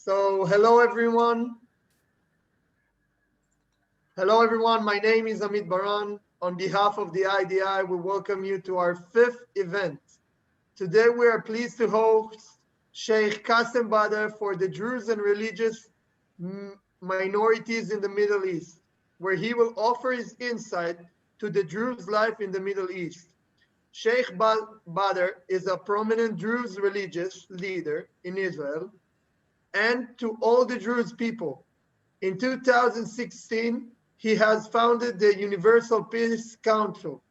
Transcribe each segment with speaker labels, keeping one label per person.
Speaker 1: Hello everyone. Hello everyone. My name is Amit Baran. On behalf of the IDI, we welcome you to our fifth event. Today we are pleased to host Sheikh Kasem Bader for the Druze and religious minorities in the Middle East, where he will offer his insight to the Druze life in the Middle East. Sheikh Bader is a prominent Druze religious leader in Israel and to all the Druze people. In 2016, he has founded the Universal Peace Council,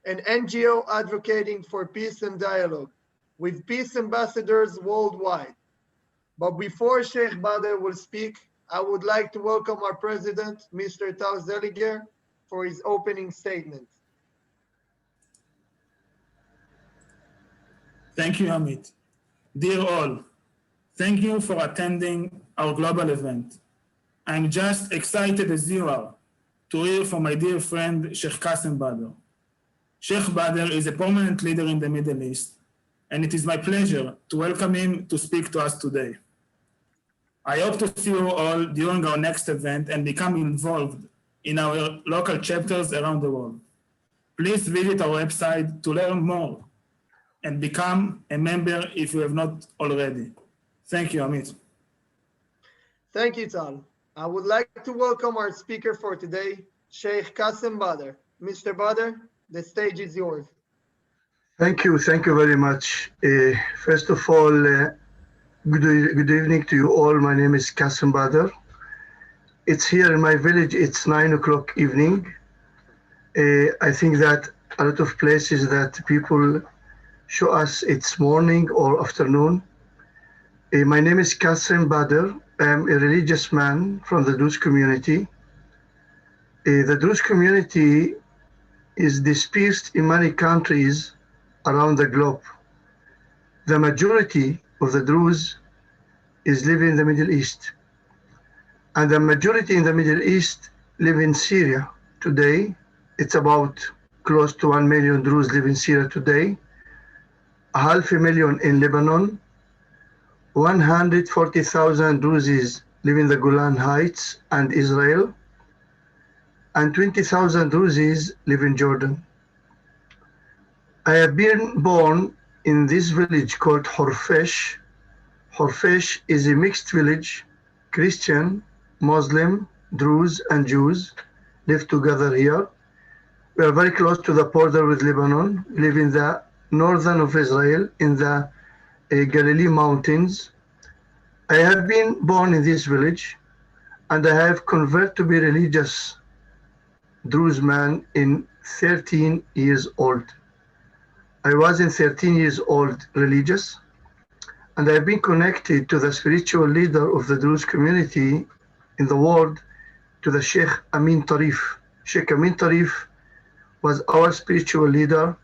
Speaker 1: an NGO advocating for peace and dialogue, with peace ambassadors worldwide. But before Sheikh Bader will speak, I would like to welcome our president, Mr. Tal Zeliger, for his opening statement.
Speaker 2: Thank you, Amit. Dear all, thank you for attending our global event. I'm just excited as you are to hear from my dear friend, Sheikh Kasem Bader. Sheikh Bader is a prominent leader in the Middle East, and it is my pleasure to welcome him to speak to us today. I hope to see you all during our next event and become involved in our local chapters around the world. Please visit our website to learn more and become a member if you have not already. Thank you, Amit.
Speaker 1: Thank you, Tal. I would like to welcome our speaker for today, Sheikh Kasem Bader. Mr. Bader, the stage is yours.
Speaker 3: Thank you very much. First of all, good evening to you all. My name is Kasem Bader. It's here in my village, it's 9 o'clock evening. I think that a lot of places that people show us it's morning or afternoon. My name is Kasem Bader. I'm a religious man from the Druze community. The Druze community is dispersed in many countries around the globe. The majority of the Druze is living in the Middle East. And the majority in the Middle East live in Syria today. It's about close to 1 million Druze live in Syria today. 500,000 in Lebanon, 140,000 Druzes live in the Golan Heights and Israel, and 20,000 Druzes live in Jordan. I have been born in this village called Horfesh. Horfesh is a mixed village. Christian, Muslim, Druze, and Jews live together here. We are very close to the border with Lebanon. We live in the northern of Israel in the Galilee Mountains. I have been born in this village and I have converted to be religious Druze man in 13 years old. I was in 13 years old religious, and I've been connected to the spiritual leader of the Druze community in the world, to the Sheikh Amin Tarif. Sheikh Amin Tarif was our spiritual leader,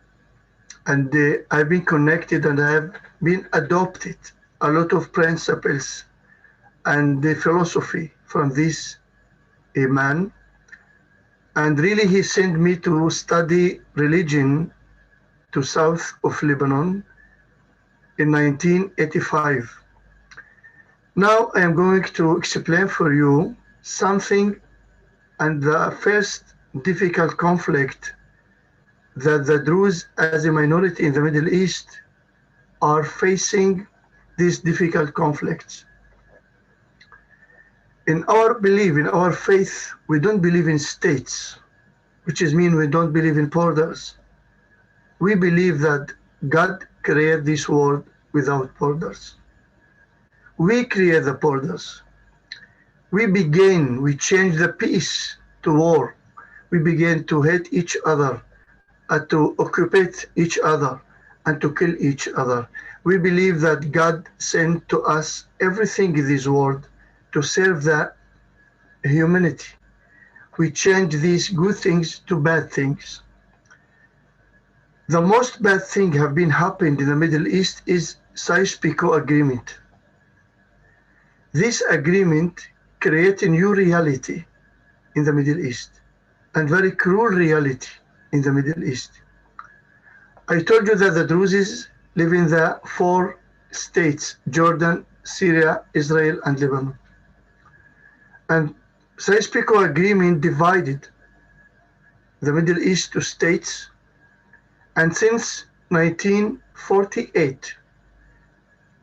Speaker 3: and I've been connected and I have been adopted a lot of principles and the philosophy from this man. And really he sent me to study religion to south of Lebanon in 1985. Now I am going to explain for you something and the first difficult conflict that the Druze as a minority in the Middle East are facing these difficult conflicts. In our belief, in our faith, we don't believe in states, which is mean we don't believe in borders. We believe that God created this world without borders. We create the borders. We change the peace to war. We begin to hate each other, to occupy each other, and to kill each other. We believe that God sent to us everything in this world to serve the humanity. We change these good things to bad things. The most bad thing have been happened in the Middle East is Sykes-Picot Agreement. This agreement created a new reality in the Middle East, and very cruel reality in the Middle East. I told you that the Druzes live in the 4 states, Jordan, Syria, Israel, and Lebanon. And Sykes-Picot Agreement divided the Middle East to states, and since 1948,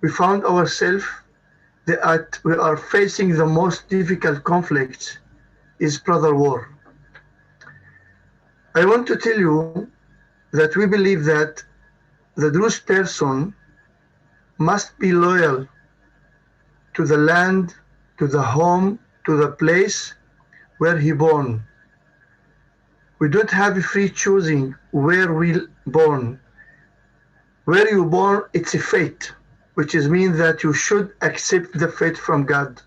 Speaker 3: we found ourselves that we are facing the most difficult conflict is brother war. I want to tell you that we believe that the Druze person must be loyal to the land, to the home, to the place where he born. We don't have free choosing where we born. Where you born, it's a fate, which is mean that you should accept the fate from God.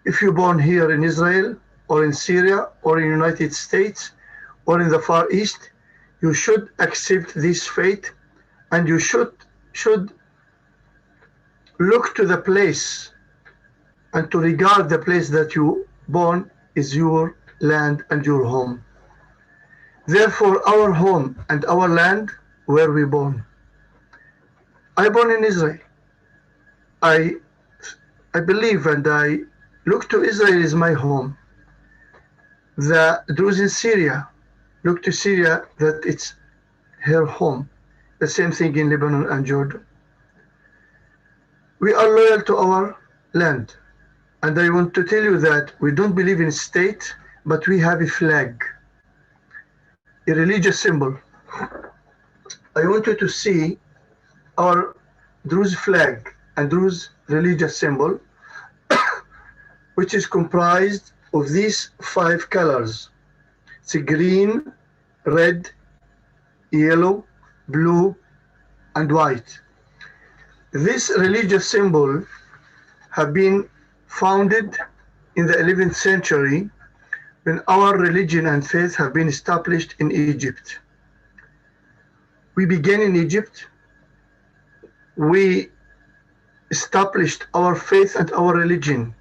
Speaker 3: If you born here in Israel or in Syria or in United States or in the Far East, you should accept this fate, and you should look to the place and to regard the place that you born is your land and your home. Therefore, our home and our land where we born. I born in Israel. I believe and I look to Israel as my home. The Druze in Syria look to Syria that it's her home. The same thing in Lebanon and Jordan. We are loyal to our land. And I want to tell you that we don't believe in state, but we have a flag, a religious symbol. I want you to see our Druze flag and Druze religious symbol, which is comprised of these 5 colors. It's green, red, yellow, blue, and white. This religious symbol have been founded in the 11th century when our religion and faith have been established in Egypt. We began in Egypt. We established our faith and our religion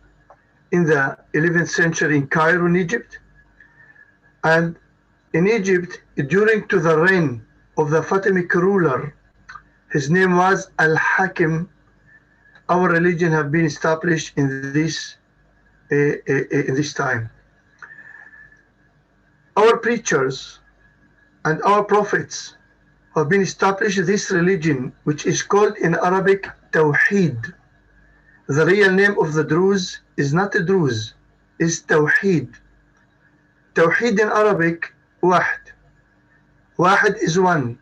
Speaker 3: in the 11th century in Cairo, in Egypt. And in Egypt, during to the reign of the Fatimid ruler, his name was Al-Hakim, our religion have been established in this time. Our preachers and our prophets have been established this religion, which is called in Arabic Tawheed. The real name of the Druze is not a Druze, is Tawheed. Tawheed in Arabic, Wahd. Wahd is one.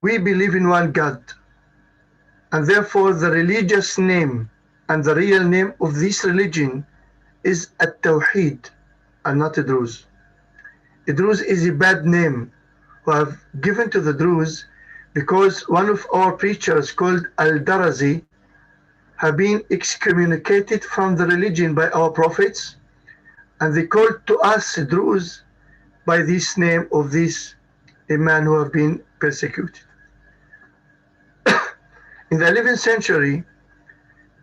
Speaker 3: We believe in one God. And therefore the religious name and the real name of this religion is At-Tawheed and not a Druze. A Druze is a bad name who have given to the Druze because one of our preachers called Al-Darazi have been excommunicated from the religion by our prophets, and they called to us Druze by this name of this a man who have been persecuted. In the 11th century,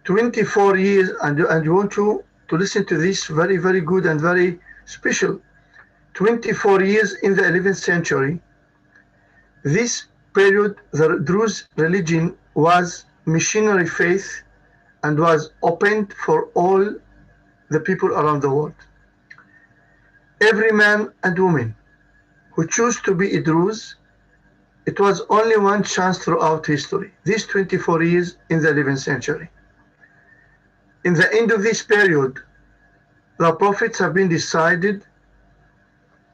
Speaker 3: 24 years, and you want to listen to this very, very good and very special. 24 years in the 11th century, this period, the Druze religion was missionary faith and was opened for all the people around the world. Every man and woman who chose to be a Druze, it was only one chance throughout history, these 24 years in the 11th century. In the end of this period, the prophets have been decided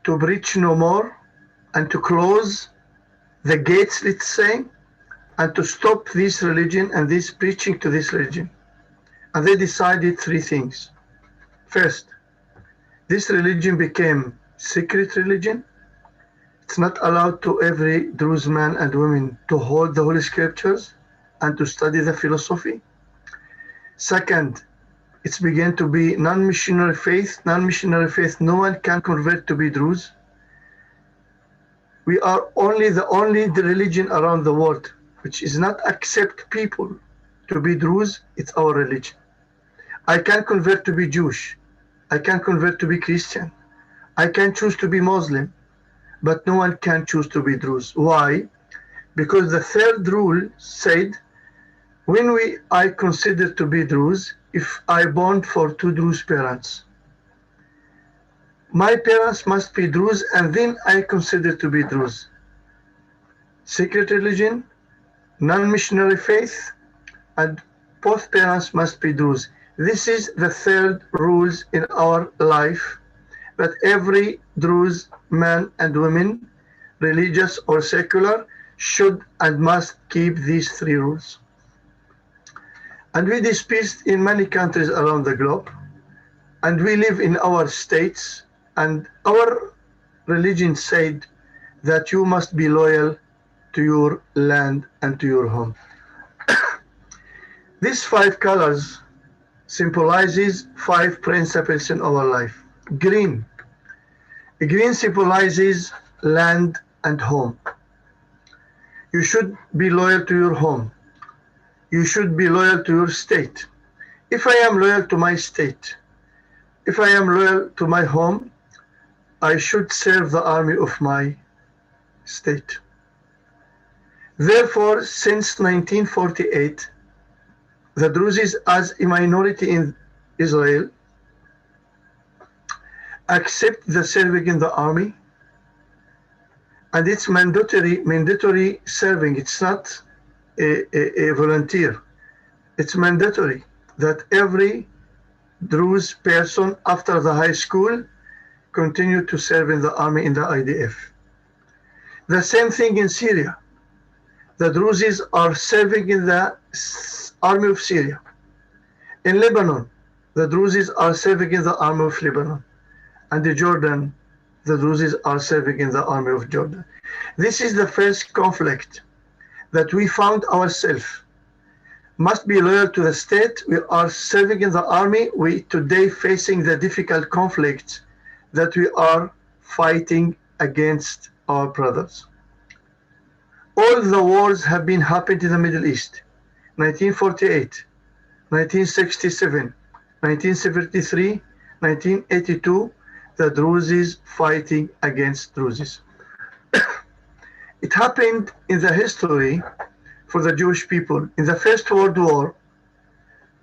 Speaker 3: to preach no more and to close the gates, let's say, and to stop this religion and this preaching to this religion. And they decided 3 things. First, this religion became secret religion. It's not allowed to every Druze man and woman to hold the Holy Scriptures and to study the philosophy. Second, it began to be non-missionary faith. Non-missionary faith, no one can convert to be Druze. We are the only religion around the world which is not accept people to be Druze. It's our religion. I can convert to be Jewish. I can convert to be Christian. I can choose to be Muslim, but no one can choose to be Druze. Why? Because the third rule said I consider to be Druze, if I born for two Druze parents, my parents must be Druze, and then I consider to be Druze. Secret religion, non-missionary faith, and both parents must be Druze. This is the third rules in our life, that every Druze man and woman, religious or secular, should and must keep these three rules. And we dispersed in many countries around the globe, and we live in our states, and our religion said that you must be loyal to your land and to your home. These five colors symbolizes five principles in our life. Green. Green symbolizes land and home. You should be loyal to your home. You should be loyal to your state. If I am loyal to my state, if I am loyal to my home, I should serve the army of my state. Therefore, since 1948, the Druzes, as a minority in Israel, accept the serving in the army, and it's mandatory serving. It's not a volunteer. It's mandatory that every Druze person after the high school continue to serve in the army in the IDF. The same thing in Syria. The Druzes are serving in the army of Syria. In Lebanon, the Druzes are serving in the army of Lebanon. And in Jordan, the Druzes are serving in the army of Jordan. This is the first conflict that we found ourselves. Must be loyal to the state. We are serving in the army. We today facing the difficult conflict that we are fighting against our brothers. All the wars have been happened in the Middle East. 1948, 1967, 1973, 1982, the Druzes fighting against Druzes. It happened in the history for the Jewish people. In the First World War,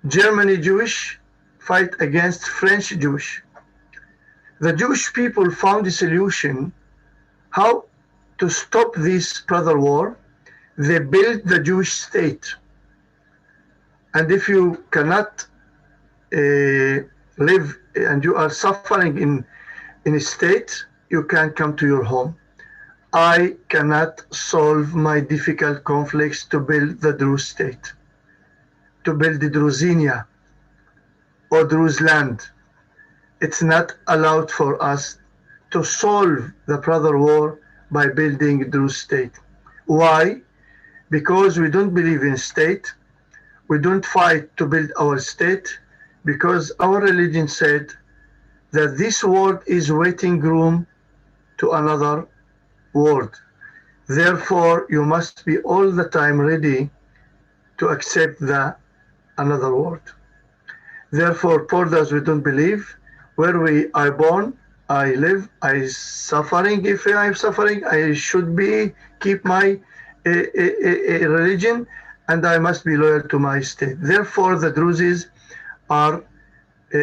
Speaker 3: Germany Jewish fight against French Jewish. The Jewish people found a solution how to stop this brother war. They built the Jewish state. And if you cannot live and you are suffering in a state, you can come to your home. I cannot solve my difficult conflicts to build the Druze state, to build the Druzinia or Druze land. It's not allowed for us to solve the brother war by building a Druze state. Why? Because we don't believe in state. We don't fight to build our state, because our religion said that this world is waiting room to another world. Therefore, you must be all the time ready to accept the another world. Therefore, borders we don't believe. Where we are born, I live. I suffering. If I am suffering, I should be keep my religion, and I must be loyal to my state. Therefore, the Druzes are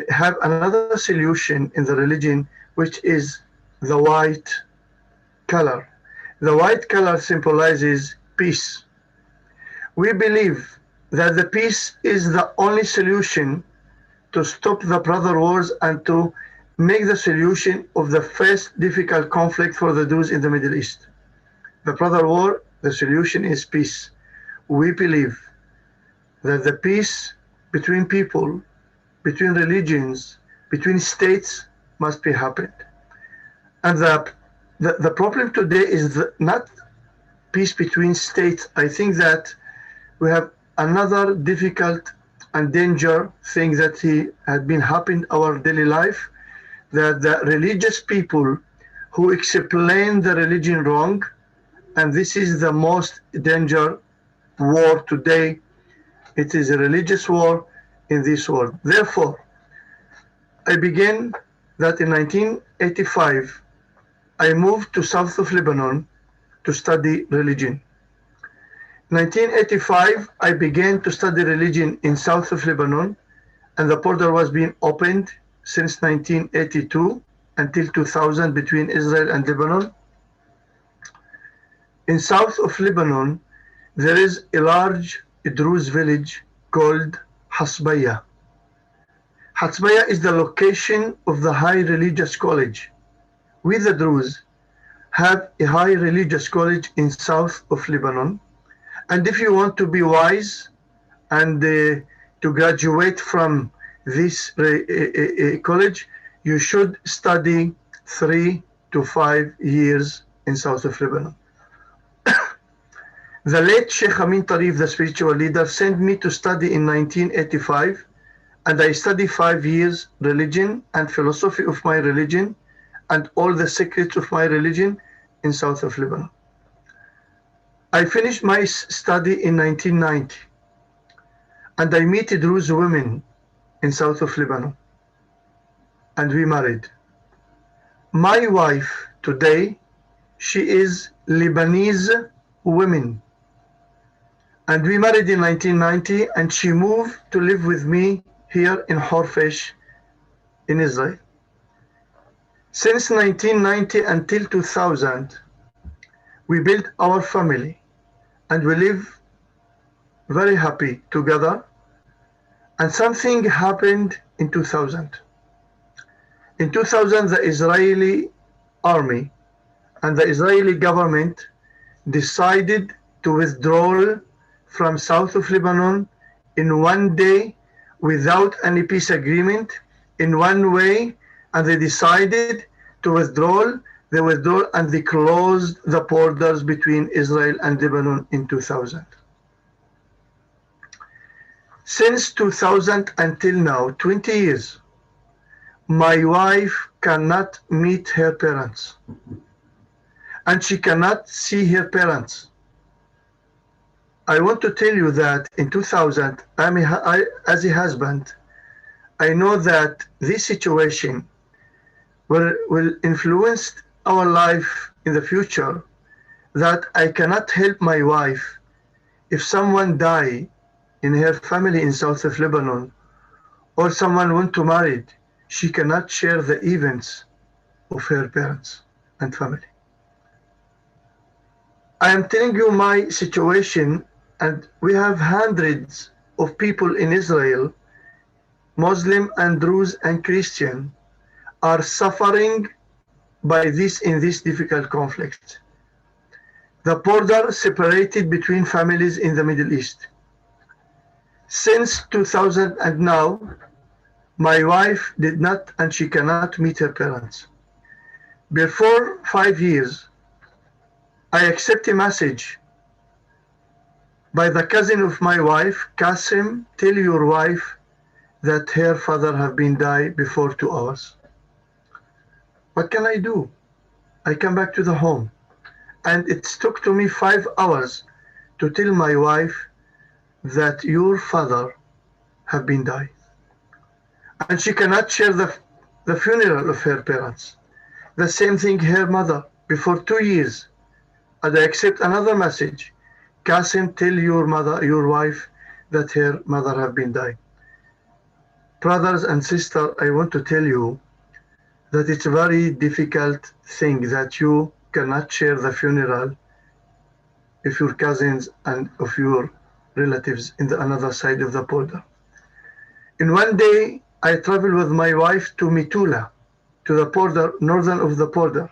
Speaker 3: have another solution in the religion, which is the white color. The white color symbolizes peace. We believe that the peace is the only solution to stop the brother wars and to make the solution of the first difficult conflict for the Druze in the Middle East. The brother war, the solution is peace. We believe that the peace between people, between religions, between states must be happened. And the problem today is not peace between states. I think that we have another difficult and danger thing that had been happening in our daily life, that the religious people who explain the religion wrong, and this is the most danger war today. It is a religious war in this world. Therefore, I began that in 1985, I moved to south of Lebanon to study religion. 1985, I began to study religion in south of Lebanon, and the border was being opened since 1982 until 2000 between Israel and Lebanon. In south of Lebanon, there is a large Druze village called Hasbaya. Hasbaya is the location of the high religious college. We the Druze have a high religious college in south of Lebanon. And if you want to be wise and to graduate from this college, you should study 3 to 5 years in south of Lebanon. The late Sheikh Amin Tarif, the spiritual leader, sent me to study in 1985, and I studied 5 years religion and philosophy of my religion and all the secrets of my religion in south of Lebanon. I finished my study in 1990, and I met Druze women in south of Lebanon, and we married. My wife today, she is Lebanese woman, and we married in 1990, and she moved to live with me here in Horfesh in Israel. Since 1990 until 2000, we built our family, and we live very happy together. And something happened in 2000. In 2000, the Israeli army and the Israeli government decided to withdraw from south of Lebanon in one day without any peace agreement, in one way, and they decided to withdraw. They withdrew and they closed the borders between Israel and Lebanon in 2000. Since 2000 until now, 20 years, my wife cannot meet her parents, and she cannot see her parents. I want to tell you that in 2000, as a husband, I know that this situation will influence our life in the future, that I cannot help my wife if someone die in her family in south of Lebanon, or someone want to marry, she cannot share the events of her parents and family. I am telling you my situation, and we have hundreds of people in Israel, Muslim and Druze and Christian, are suffering by this in this difficult conflict. The border separated between families in the Middle East. Since 2000 and now, my wife did not and she cannot meet her parents. Before 5 years, I accept a message by the cousin of my wife, Kasem, tell your wife that her father have been died before 2 hours. What can I do? I come back to the home, and it took to me 5 hours to tell my wife that your father have been died. And she cannot share the funeral of her parents. The same thing her mother, before 2 years. And I accept another message. Kasem, tell your mother, your wife, that her mother have been died. Brothers and sisters, I want to tell you that it's a very difficult thing that you cannot share the funeral of your cousins and of your relatives in the another side of the border. In one day, I traveled with my wife to Mitula, to the border, northern of the border.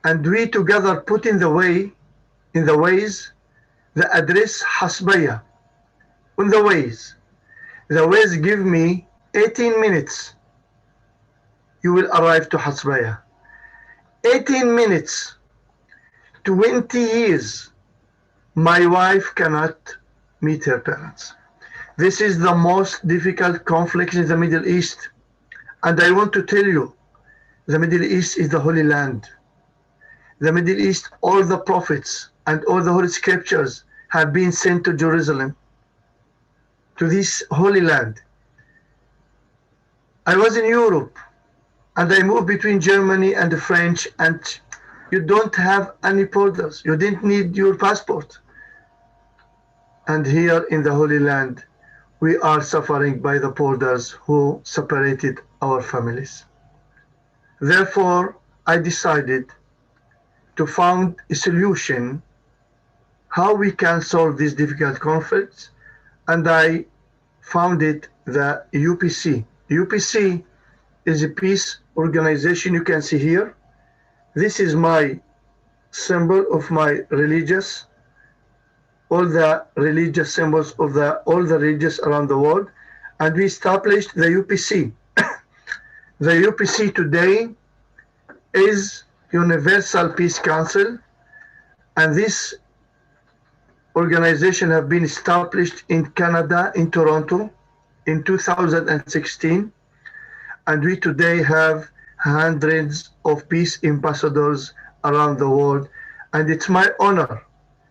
Speaker 3: And we together put in the ways, the address Hasbaya, on the ways. The ways give me 18 minutes. You will arrive to Hasbaya. 18 minutes, 20 years, my wife cannot meet her parents. This is the most difficult conflict in the Middle East. And I want to tell you, the Middle East is the Holy Land. The Middle East, all the prophets and all the Holy Scriptures have been sent to Jerusalem, to this Holy Land. I was in Europe, and I moved between Germany and the French, and you don't have any borders. You didn't need your passport. and here in the Holy Land, we are suffering by the borders who separated our families. Therefore, I decided to find a solution how we can solve these difficult conflicts, and I founded the UPC. UPC is a peace organization you can see here. This is my symbol of my religious, all the religious symbols of all the religions around the world, and we established the UPC. The UPC today is Universal Peace Council, and this organization have been established in Canada, in Toronto, in 2016, and we today have hundreds of peace ambassadors around the world, and it's my honor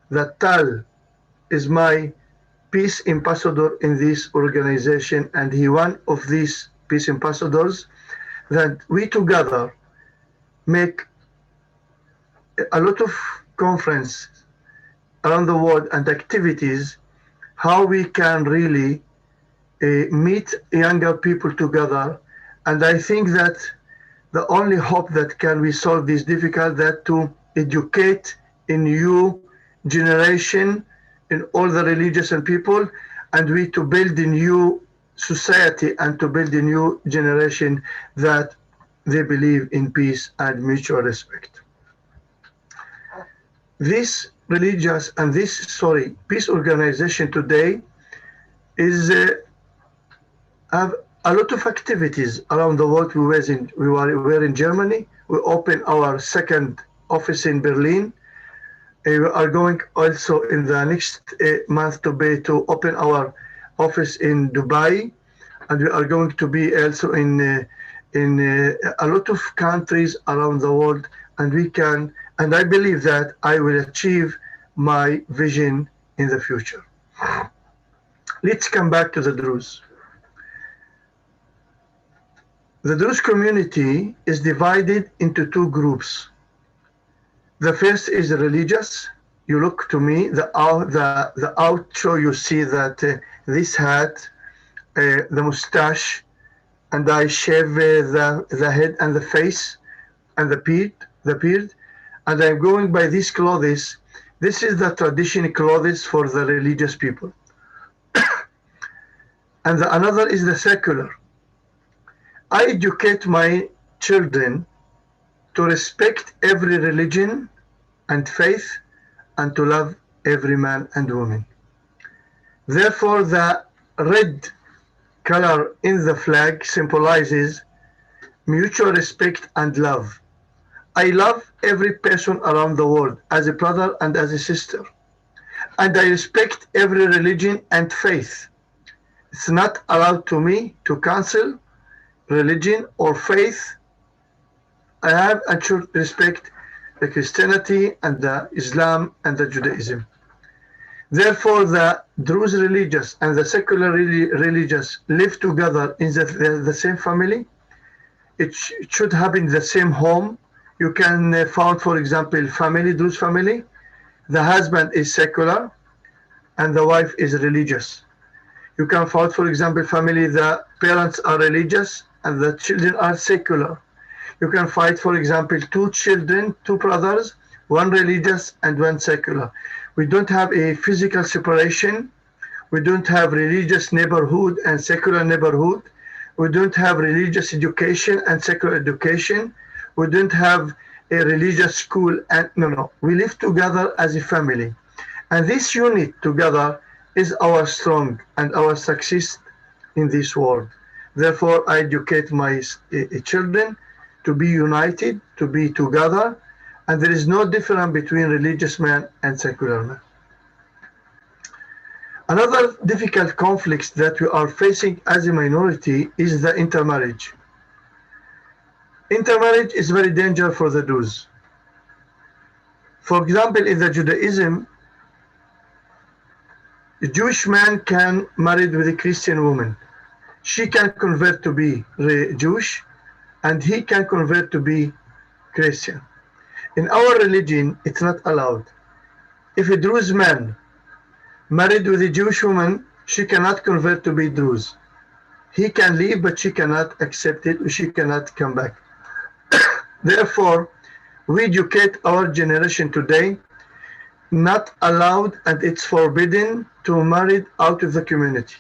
Speaker 3: that Tal is my peace ambassador in this organization, and he one of these peace ambassadors that we together make a lot of conferences around the world and activities how we can really meet younger people together. And I think that the only hope that can we solve this difficult that to educate a new generation in all the religious and people, and we to build a new society and to build a new generation that they believe in peace and mutual respect. This religious and peace organization today is have a lot of activities around the world. We were in Germany. We opened our second office in Berlin. We are going also in the next month to open our office in Dubai, and we are going to be also in a lot of countries around the world, and I believe that I will achieve my vision in the future. Let's come back to the Druze. The Druze community is divided into two groups. The first is religious. You look to me, the outro, you see that this hat, the mustache, and I shave the head and the face and the beard, and I'm going by these clothes. This is the traditional clothes for the religious people. And another is the secular. I educate my children to respect every religion and faith and to love every man and woman. Therefore, the red color in the flag symbolizes mutual respect and love. I love every person around the world as a brother and as a sister. And I respect every religion and faith. It's not allowed to me to cancel religion or faith. I have and should respect the Christianity and the Islam and the Judaism. Therefore, the Druze religious and the secular religious live together in the same family. It should happen in the same home. You can find, for example, Druze family. The husband is secular and the wife is religious. You can find, for example, family, the parents are religious and the children are secular. You can find, for example, two children, two brothers, one religious and one secular. We don't have a physical separation. We don't have religious neighborhood and secular neighborhood. We don't have religious education and secular education. We don't have a religious school. And no. We live together as a family. And this unit together is our strong and our success in this world. Therefore, I educate my children to be united, to be together, and there is no difference between religious man and secular man. Another difficult conflict that we are facing as a minority is the intermarriage. Intermarriage is very dangerous for the Druze. For example, in the Judaism, a Jewish man can marry with a Christian woman. She can convert to be Jewish, and he can convert to be Christian. In our religion, it's not allowed. If a Druze man married with a Jewish woman, she cannot convert to be Druze. He can leave, but she cannot accept it, she cannot come back. Therefore, we educate our generation today, not allowed and it's forbidden to marry out of the community.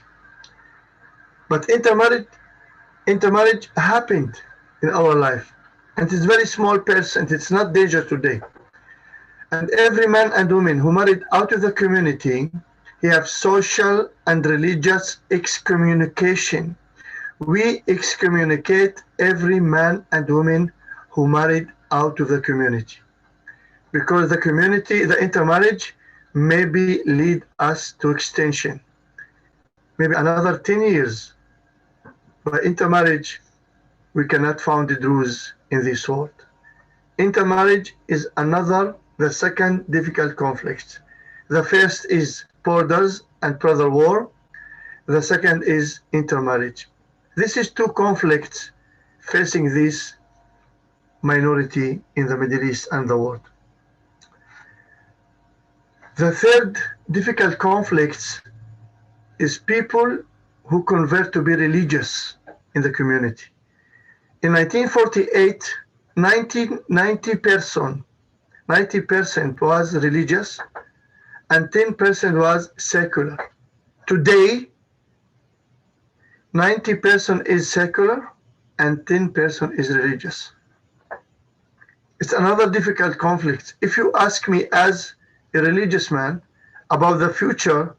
Speaker 3: But intermarriage happened in our life, and it's very small percent, it's not danger today. And every man and woman who married out of the community, he have social and religious excommunication. We excommunicate every man and woman who married out of the community. Because the community, the intermarriage, maybe lead us to extinction. Maybe another 10 years. By intermarriage, we cannot find the Druze in this world. Intermarriage is the second difficult conflict. The first is borders and brother war. The second is intermarriage. This is two conflicts facing this minority in the Middle East and the world. The third difficult conflict is people who convert to be religious in the community. In 1948, 90% was religious and 10% was secular. Today, 90% is secular and 10% is religious. It's another difficult conflict. If you ask me as a religious man about the future,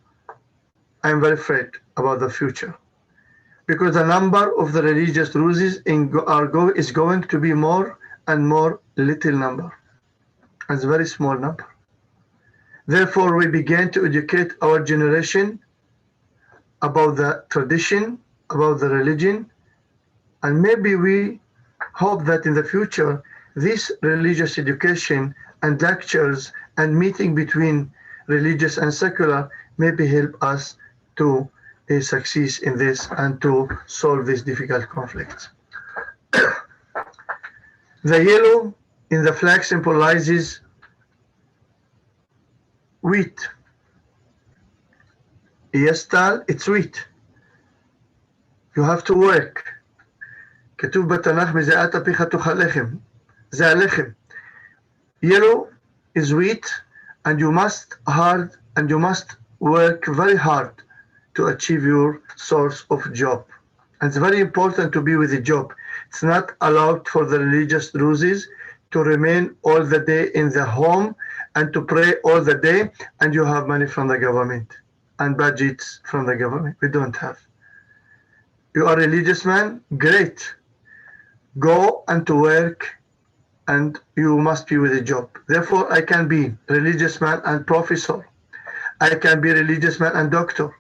Speaker 3: I'm very afraid about the future, because the number of the religious Druzes is going to be more and more little number. It's a very small number. Therefore, we began to educate our generation about the tradition, about the religion, and maybe we hope that in the future, this religious education and lectures and meeting between religious and secular maybe help us to succeed in this and to solve this difficult conflict. The yellow in the flag symbolizes wheat. Yestal, it's wheat. You have to work. כתוב בתנ"ך מזיעת אפיך תאכל לחם. זה הלחם. Yellow is wheat, and you must work very hard to achieve your source of job. And it's very important to be with a job. It's not allowed for the religious Druzes to remain all the day in the home and to pray all the day, and you have money from the government and budgets from the government. We don't have. You are a religious man? Great. Go and to work, and you must be with a job. Therefore, I can be religious man and professor. I can be religious man and doctor.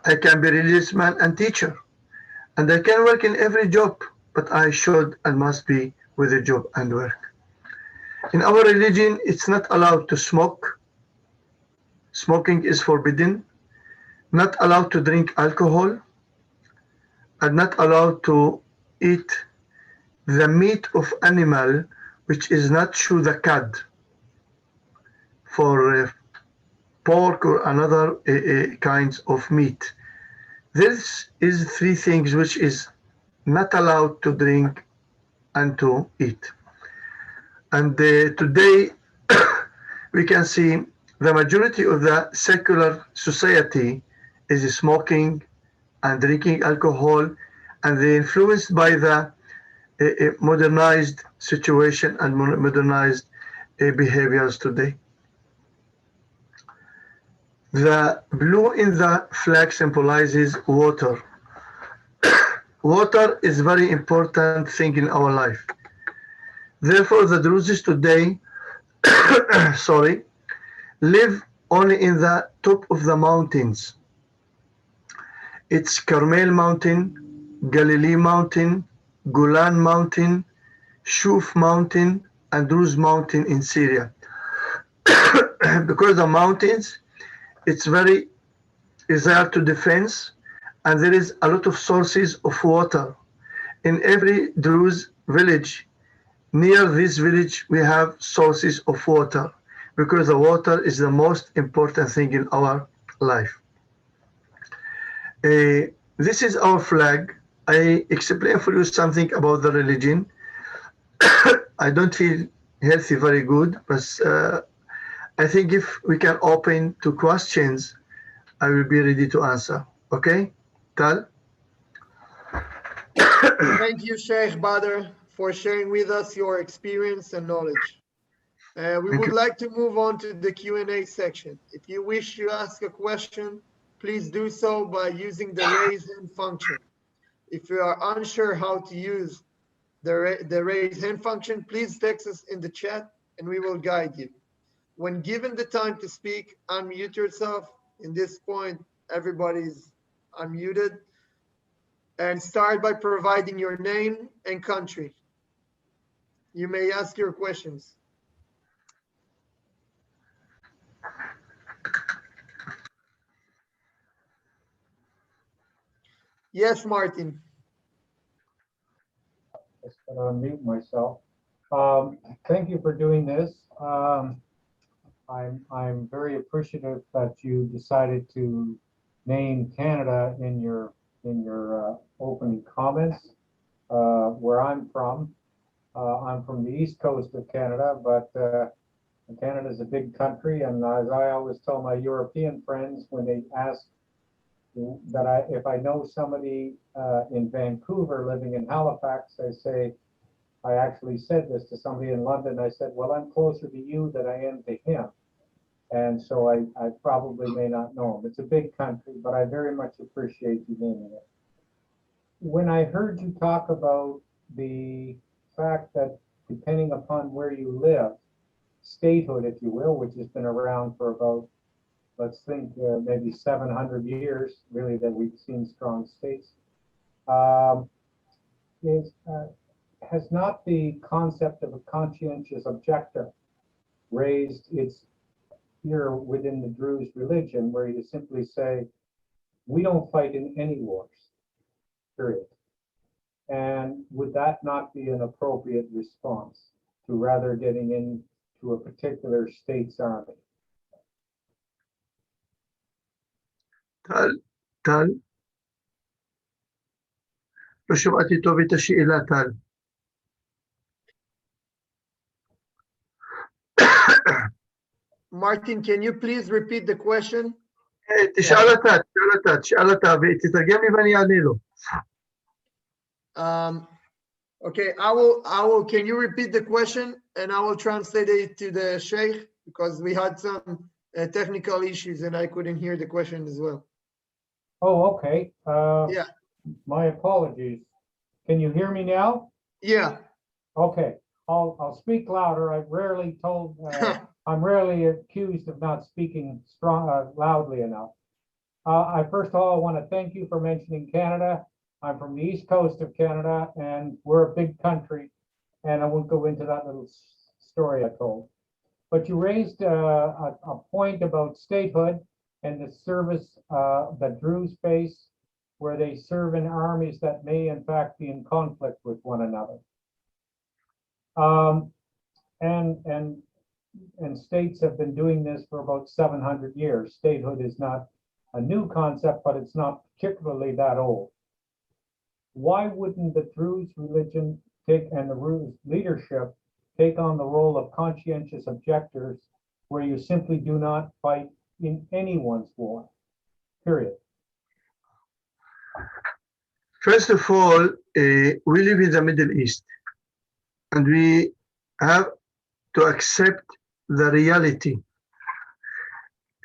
Speaker 3: I can be religious man and teacher. And I can work in every job, but I should and must be with a job and work. In our religion, it's not allowed to smoke. Smoking is forbidden. Not allowed to drink alcohol. And not allowed to eat the meat of animal which is not chew the cud, for pork or another kinds of meat. This is three things which is not allowed to drink and to eat. And today we can see the majority of the secular society is smoking and drinking alcohol, and they're influenced by the modernized situation and modernized behaviors today. The blue in the flag symbolizes water. Water is very important thing in our life. Therefore, the Druzes today, live only in the top of the mountains. It's Carmel Mountain, Galilee Mountain, Golan Mountain, Shuf Mountain, and Druze Mountain in Syria. Because the mountains, it's very easier to defense, and there is a lot of sources of water. In every Druze village, near this village, we have sources of water, because the water is the most important thing in our life. This is our flag. I explain for you something about the religion. I don't feel healthy very good, but I think if we can open to questions, I will be ready to answer. Okay, Tal?
Speaker 1: Thank you, Sheikh Bader, for sharing with us your experience and knowledge. We
Speaker 3: Thank
Speaker 1: would
Speaker 3: you.
Speaker 1: like to move on to the Q&A section. If you wish to ask a question, please do so by using the raise hand function. If you are unsure how to use the raise hand function, please text us in the chat and we will guide you. When given the time to speak, unmute yourself. In this point, everybody's unmuted. And start by providing your name and country. You may ask your questions. Yes, Martin.
Speaker 4: Just gotta unmute myself. Thank you for doing this. I'm very appreciative that you decided to name Canada in your opening comments. Where I'm from the east coast of Canada, but Canada is a big country, and as I always tell my European friends when they ask that if I know somebody in Vancouver living in Halifax, I say, I actually said this to somebody in London. I said, well, I'm closer to you than I am to him. And so I probably may not know him. It's a big country, but I very much appreciate you naming it. When I heard you talk about the fact that depending upon where you live, statehood, if you will, which has been around for about, let's think, maybe 700 years, really, that we've seen strong states, has not the concept of a conscientious objector raised its here within the Druze religion, where you simply say, we don't fight in any wars, period. And would that not be an appropriate response to rather getting into a particular state's army?
Speaker 3: טל, לא שמעתי טוב את השאלה, טל.
Speaker 1: Martin, can you please repeat the question?
Speaker 3: תשאל אותה, ותתרגם לי ואני אענה לו.
Speaker 1: Okay, I will, can you repeat the question and I will translate it to the Sheikh because we had some technical issues and I couldn't hear the question as well.
Speaker 4: Oh, okay.
Speaker 1: Yeah.
Speaker 4: My apologies. Can you hear me now?
Speaker 1: Yeah.
Speaker 4: Okay, I'll speak louder. I've rarely told, I'm rarely accused of not speaking loudly enough. I first of all want to thank you for mentioning Canada. I'm from the east coast of Canada, and we're a big country, and I won't go into that little story I told. But you raised a point about statehood and the service that Druze face, where they serve in armies that may in fact be in conflict with one another. And states have been doing this for about 700 years. Statehood is not a new concept, but it's not particularly that old. Why wouldn't the Druze religion and the Druze leadership take on the role of conscientious objectors, where you simply do not fight in anyone's war, period?
Speaker 3: First of all, we live in the Middle East, and we have to accept the reality.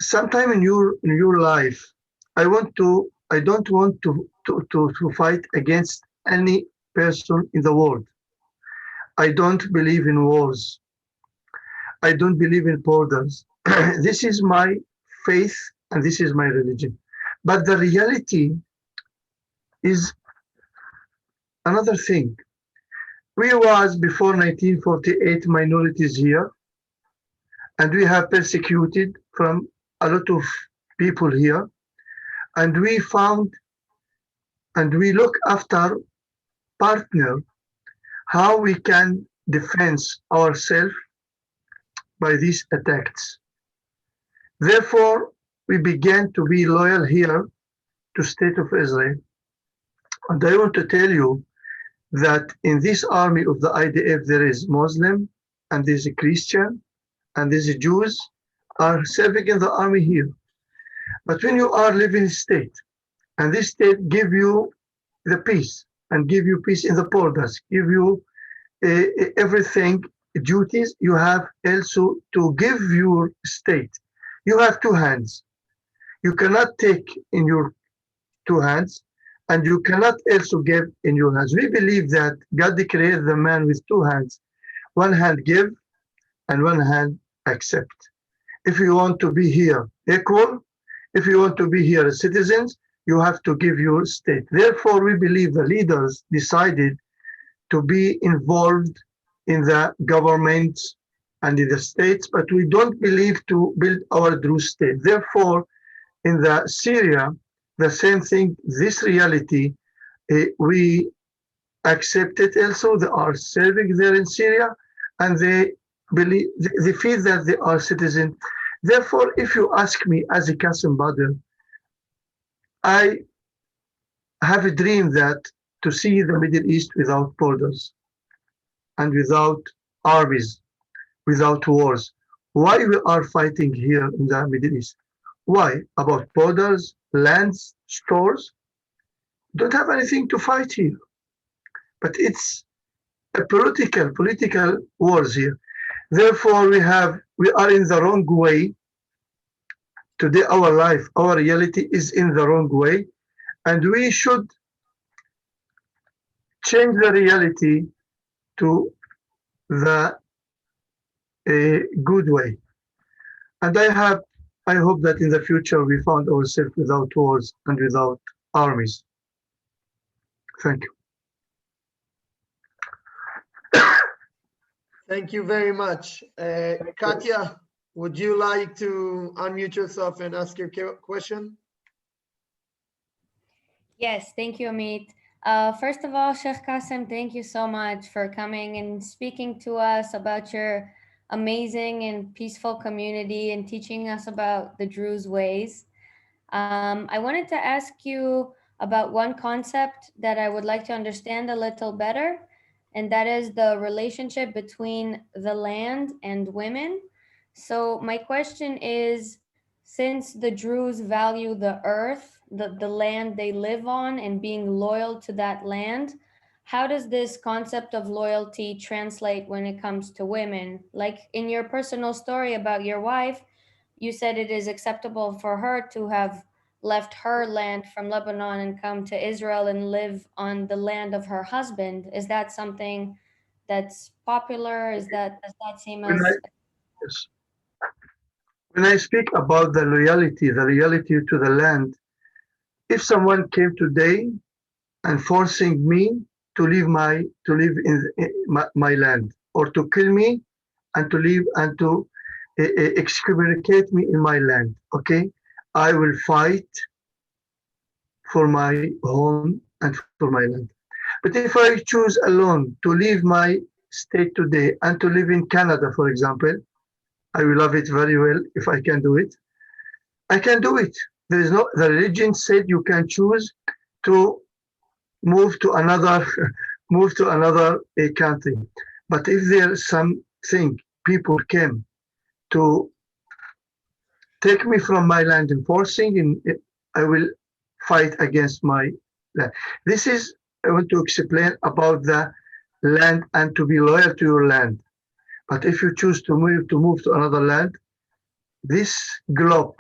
Speaker 3: Sometime in your life, I don't want to fight against any person in the world. I don't believe in wars. I don't believe in borders. This is my faith and this is my religion. But the reality is another thing. We was before 1948 minorities here, and we have persecuted from a lot of people here, and we found and we look after partner how we can defend ourselves by these attacks. Therefore, we began to be loyal here to State of Israel. And I want to tell you that in this army of the IDF, there is Muslim and there's a Christian and there's a Jews are serving in the army here. But when you are living in state, and this state give you the peace and give you peace in the borders, give you everything, duties, you have also to give your state. You have two hands. You cannot take in your two hands, and you cannot also give in your hands. We believe that God created the man with two hands. One hand give, and one hand accept. If you want to be here equal, if you want to be here as citizens, you have to give your state. Therefore, we believe the leaders decided to be involved in the governments and in the states, but we don't believe to build our Druze state. Therefore, in the Syria, the same thing, this reality, we accept it also. They are serving there in Syria, and they believe, they feel that they are citizens. Therefore, if you ask me as a Kasem Bader, I have a dream that to see the Middle East without borders and without armies, without wars. Why we are fighting here in the Middle East? Why? About borders, lands, stores? Don't have anything to fight here. But it's a political wars here. Therefore, we are in the wrong way. Today, our life, our reality is in the wrong way, and we should change the reality to the good way. And I hope that in the future we found ourselves without wars and without armies. Thank you.
Speaker 1: Thank you very much. Katya, would you like to unmute yourself and ask your question?
Speaker 5: Yes, thank you, Amit. First of all, Sheikh Kasem, thank you so much for coming and speaking to us about your amazing and peaceful community and teaching us about the Druze ways. I wanted to ask you about one concept that I would like to understand a little better, and that is the relationship between the land and women. So my question is, since the Druze value the earth, the land they live on, and being loyal to that land, how does this concept of loyalty translate when it comes to women? Like in your personal story about your wife, you said it is acceptable for her to have left her land from Lebanon and come to Israel and live on the land of her husband. Is that something that's popular? Does that seem as...
Speaker 3: Yes. When I speak about the reality to the land, if someone came today and forcing me to live in my land, or to kill me and to live and to excommunicate me in my land, okay, I will fight for my home and for my land. But if I choose alone to leave my state today and to live in Canada, for example, I will love it very well if I can do it. I can do it. There is no, the religion said you can choose to move to another country. But if there's something people came to take me from my land and forcing, I will fight against my land. This is, I want to explain about the land and to be loyal to your land. But if you choose to move to another land, this globe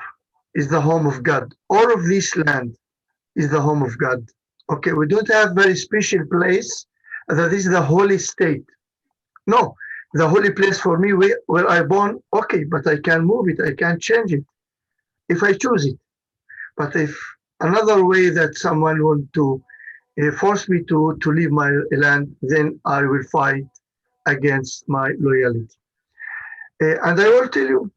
Speaker 3: is the home of God. All of this land is the home of God. Okay, we don't have very special place that is the holy state. No, the holy place for me where I born, okay, but I can move it, I can change it if I choose it. But if another way that someone want to force me to leave my land, then I will fight against my loyalty. And I will tell you,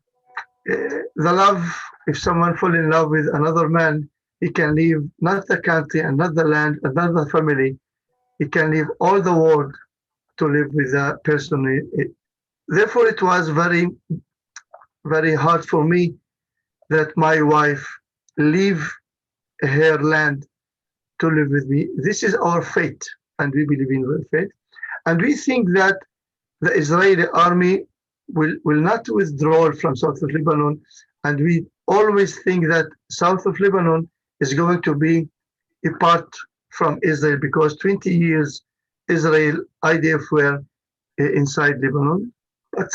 Speaker 3: the love, if someone fall in love with another man, he can leave not the country and not the land and not the family. He can leave all the world to live with that person. Therefore, it was very, very hard for me that my wife leave her land to live with me. This is our fate, and we believe in our fate. And we think that the Israeli army will not withdraw from south of Lebanon, and we always think that south of Lebanon is going to be a part from Israel, because 20 years Israel, IDF were inside Lebanon, but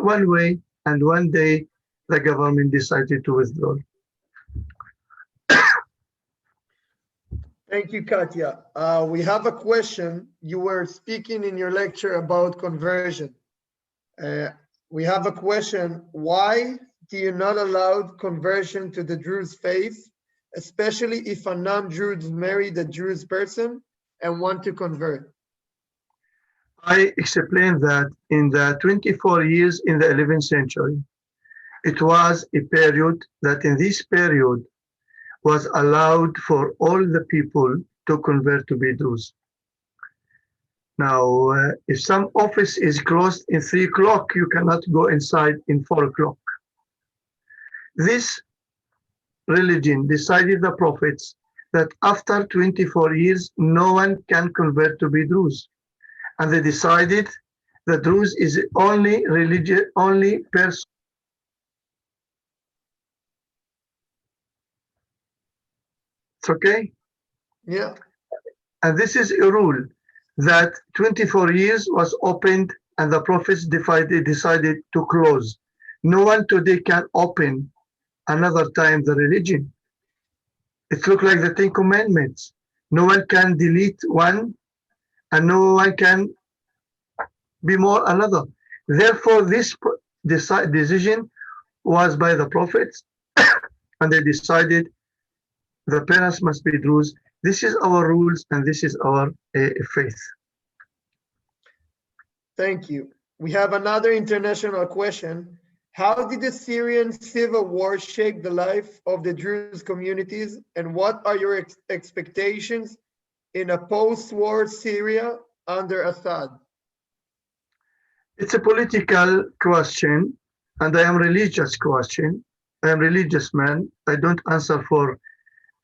Speaker 3: one way and one day the government decided to withdraw.
Speaker 1: Thank you, Katya. We have a question. You were speaking in your lecture about conversion. We have a question. Why do you not allow conversion to the Druze faith, especially if a non-Druze married a Druze person and want to convert?
Speaker 3: I explained that in the 24 years in the 11th century, it was a period that in this period was allowed for all the people to convert to be Druze. Now, if some office is closed in 3 o'clock, you cannot go inside in 4 o'clock. This religion decided, the prophets, that after 24 years, no one can convert to be Druze. And they decided that Druze is the only religion, only person. It's okay?
Speaker 1: Yeah.
Speaker 3: And this is a rule that 24 years was opened and the prophets decided to close. No one today can open another time the religion. It looks like the 10 Commandments. No one can delete one and no one can be more another. Therefore, this decision was by the prophets and they decided the parents must be Druze. This is our rules and this is our faith.
Speaker 1: Thank you. We have another international question. How did the Syrian civil war shape the life of the Druze communities, and what are your expectations in a post-war Syria under Assad?
Speaker 3: It's a political question, and I am religious question. I am religious man. I don't answer for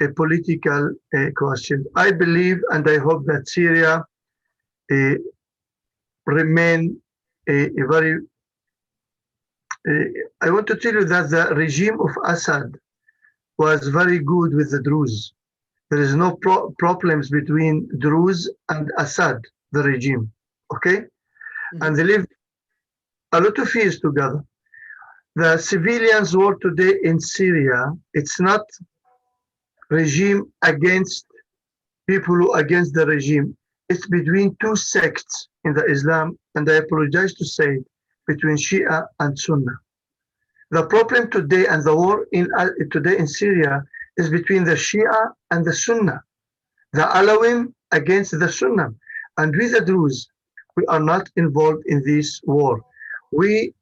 Speaker 3: a political question. I believe and I hope that Syria remain a very. I want to tell you that the regime of Assad was very good with the Druze. There is no problems between Druze and Assad, the regime. Okay, and they live a lot of years together. The civilians war today in Syria, it's not regime against people who against the regime. It's between two sects in the Islam, and I apologize to say, between Shia and Sunnah. The problem today and the war today in Syria is between the Shia and the Sunnah. The Alawim against the Sunnah. And we the Druze, we are not involved in this war. We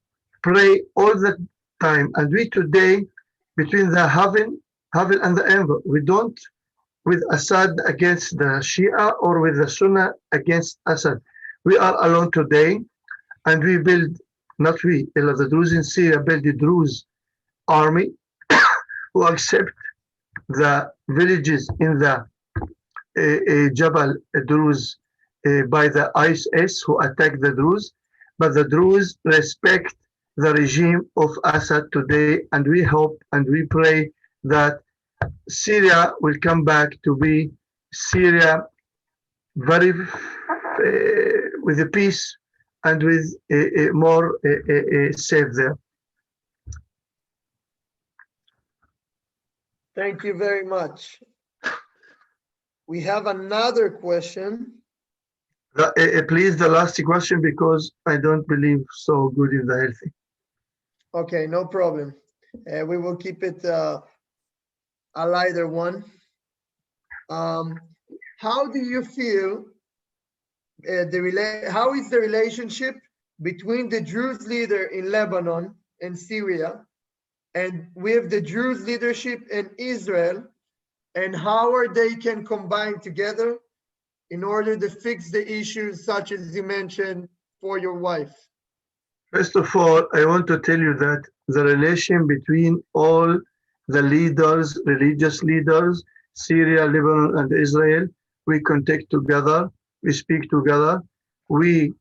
Speaker 3: pray all the time, and we today, between the heaven and the earth, we don't with Assad against the Shia or with the Sunnah against Assad. We are alone today, and we build, not we, the Druze in Syria build the Druze army who accept the villages in the Jabal Druze by the ISIS who attack the Druze, but the Druze respect the regime of Assad today, and we hope and we pray that Syria will come back to be Syria very with a peace and with a more safe there.
Speaker 1: Thank you very much. We have another question.
Speaker 3: Please, the last question, because I don't believe so good in the healthy.
Speaker 1: Okay, no problem. We will keep it a lighter one. How do you feel how is the relationship between the Druze leader in Lebanon and Syria and with the Druze leadership in Israel, and how are they can combine together in order to fix the issues such as you mentioned for your wife?
Speaker 3: First of all, I want to tell you that the relation between all the leaders, religious leaders, Syria, Lebanon, and Israel. We contact together, we speak together, we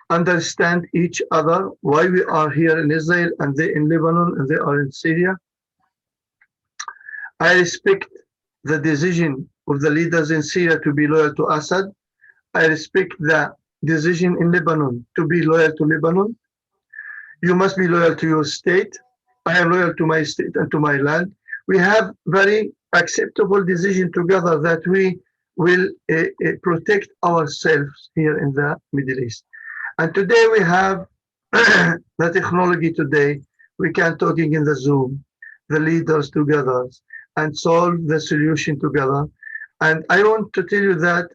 Speaker 3: understand each other, why we are here in Israel and they in Lebanon and they are in Syria. I respect the decision of the leaders in Syria to be loyal to Assad. I respect the decision in Lebanon to be loyal to Lebanon. You must be loyal to your state. I am loyal to my state and to my land. We have very acceptable decision together that we will protect ourselves here in the Middle East. And today we have the technology today. We can talking in the Zoom, the leaders together and solve the solution together. And I want to tell you that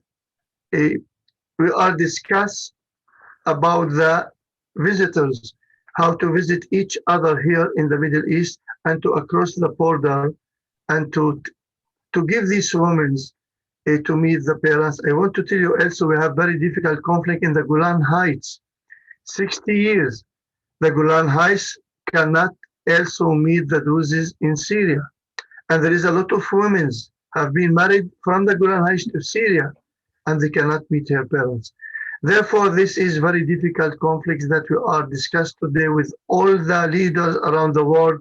Speaker 3: we are discuss about the visitors, how to visit each other here in the Middle East and to across the border and to give these women to meet the parents. I want to tell you also we have very difficult conflict in the Golan Heights. 60 years, the Golan Heights cannot also meet the Druzes in Syria. And there is a lot of women have been married from the Golan Heights to Syria and they cannot meet their parents. Therefore, this is very difficult conflicts that we are discussed today with all the leaders around the world.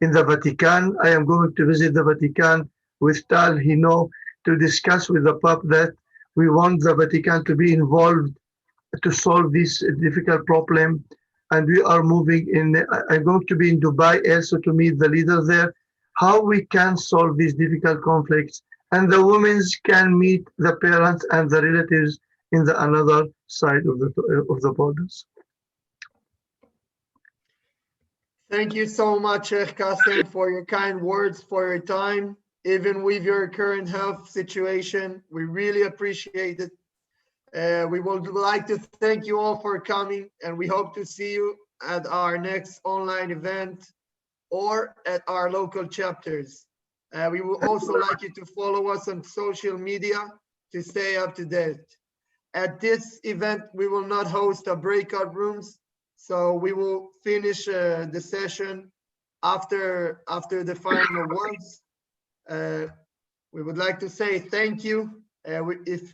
Speaker 3: In the Vatican, I am going to visit the Vatican with Tal Hino to discuss with the Pope that we want the Vatican to be involved to solve this difficult problem. And we are moving in, I'm going to be in Dubai also to meet the leaders there, how we can solve these difficult conflicts. And the women can meet the parents and the relatives in the another side of the borders.
Speaker 1: Thank you so much, Sheikh Kasem, for your kind words, for your time. Even with your current health situation, we really appreciate it. We would like to thank you all for coming, and we hope to see you at our next online event or at our local chapters. We would also like you to follow us on social media to stay up to date. At this event, we will not host a breakout rooms, so we will finish the session after the final words. We would like to say thank you. If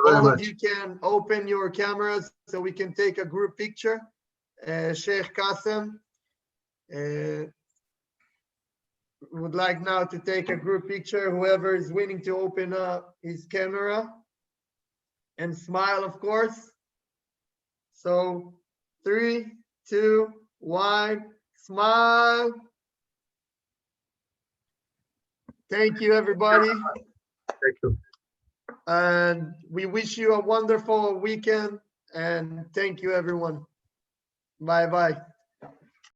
Speaker 1: all of you can open your cameras so we can take a group picture. Sheikh Kasem would like now to take a group picture. Whoever is willing to open up his camera and smile, of course. So 3, 2, 1, smile. Thank you, everybody.
Speaker 3: Thank you.
Speaker 1: And we wish you a wonderful weekend. And thank you, everyone. Bye-bye.